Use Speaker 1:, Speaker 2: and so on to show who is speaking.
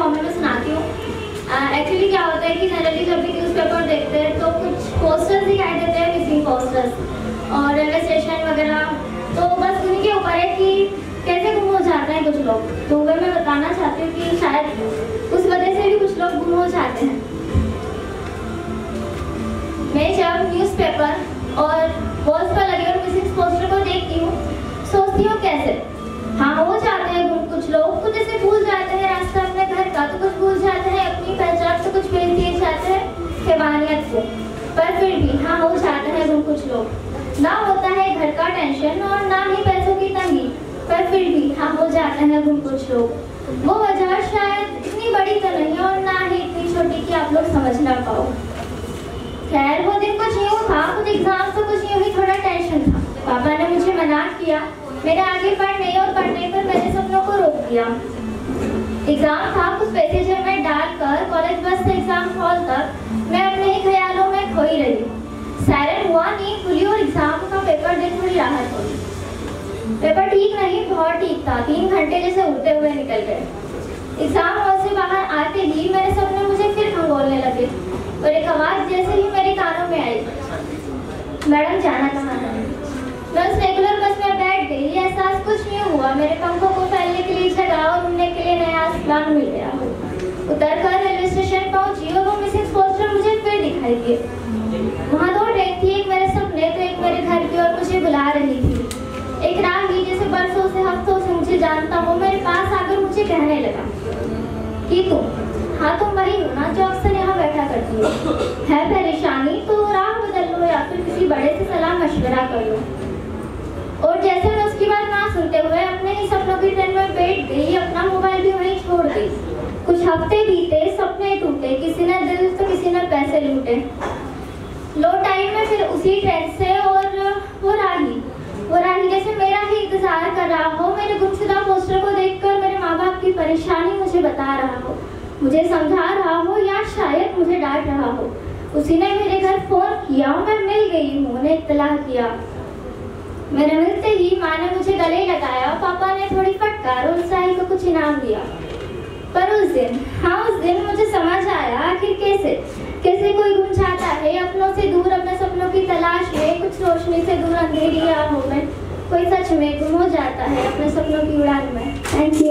Speaker 1: Format में सुनाती हूँ। एक्चुअली क्या होता है कि जनरली जब भी न्यूज़पेपर देखते हैं तो कुछ पोस्टर्स दिखाई देते हैं, मिसिंग पोस्टर्स और रेलवे स्टेशन वगैरह, तो बस उनके ऊपर है कि कैसे गुम हो जाते हैं कुछ लोग। तो वह मैं बताना चाहती हूँ कि शायद उस वजह से भी कुछ लोग गुम हो जाते हैं। मैं जब न्यूज़पेपर और वॉल्स पर लगे हुए मिसिंग पोस्टर को देखती हूँ, सोचती हूँ कैसे हाँ हो जाते हैं गुम कुछ लोग, कुछ ऐसे भूल जाते हैं रास्ता अपने घर का, तो कुछ भूल जाते हैं अपनी पहचान, तो कुछ भेज दिए जाते हैं हैवानियत को, पर फिर भी हाँ हो जाते हैं गुम कुछ लोग। ना होता है घर का टेंशन और ना ही पैसों की तंगी, पर फिर भी हाँ हो जाते हैं गुम कुछ लोग। वो वजह शायद इतनी बड़ी तो नहीं और ना ही इतनी छोटी कि आप लोग समझ ना पाओ। खैर वो दिन कुछ यूँ था, कुछ एग्जाम से कुछ यूँ ही थोड़ा टेंशन था। पापा ने मुझे मना किया, मेरे आगे पढ़ने और पढ़ने पर मेरे सपनों को रोक दिया। एग्जाम था, कुछ पैसे जेब में डालकर कॉलेज बस से एग्जाम हॉल तक मैं अपने ही ख्यालों में खोई रही। सायरन हुआ, नींद खुली और एग्जाम का पेपर देख थोड़ी राहत हुई। पेपर ठीक नहीं, बहुत ठीक था। 3 घंटे जैसे उड़ते हुए निकल गए। एग्जाम हॉल से बाहर आते ही मेरे सपने मुझे फिर खंगोलने लगे और एक आवाज जैसे ही मेरे कानों में आई, मैडम जाना कहाँ है। मैं उस रेगुलर बस में बैठ गई। एहसास कुछ नहीं हुआ, मेरे पंखों को फैलने के लिए जगह और उड़ने के लिए नया आसमान मिल गया। उतरकर रेलवे स्टेशन पहुंची और वो मिसिंग पोस्टर मुझे फिर दिखाई दिए। वहाँ 2 ट्रेन थी, एक मेरे सपने तो एक मेरे घर की, और मुझे बुला रही थी। एक राही जैसे बरसों से हफ्तों से मुझे जानता हो मेरे पास आकर मुझे कहने लगा कि तुम वही हो ना जो अक्सर यहाँ बैठा करती हो। है परेशानी तो राह बदल लो या फिर किसी बड़े से सलाह मशवरा कर लो। और जैसे मैं उसकी बात ना सुनते हुए अपने ही सपनों की ट्रेन में बैठ गई, अपना मोबाइल भी वहीं छोड़ दी। कुछ हफ्ते बीते, सपने टूटे, किसी ने दिल तो किसी ने पैसे लूटे। लो टाइम में फिर उसी ट्रेन से, और वो राही जैसे मेरा ही इंतजार कर रहा हो, मेरे गुमशुदा पोस्टर को देखकर मेरे माँ बाप की परेशानी मुझे बता रहा हो, मुझे समझा रहा हो या शायद मुझे डांट रहा हो। उसी ने मेरे घर फोन किया, मैं मिल गई हूँ, उन्हें इत्तला किया। मेरे मिलते ही माँ ने मुझे गले लगाया, पापा ने थोड़ी फटकार और साई को कुछ इनाम दिया। पर उस दिन मुझे समझ आया आखिर कैसे कोई गुम जाता है अपनों से दूर, अपने सपनों की तलाश में, कुछ रोशनी से दूर अंधेरी राहों में। कोई सच में गुम हो जाता है अपने सपनों की उड़ान में। Thank you.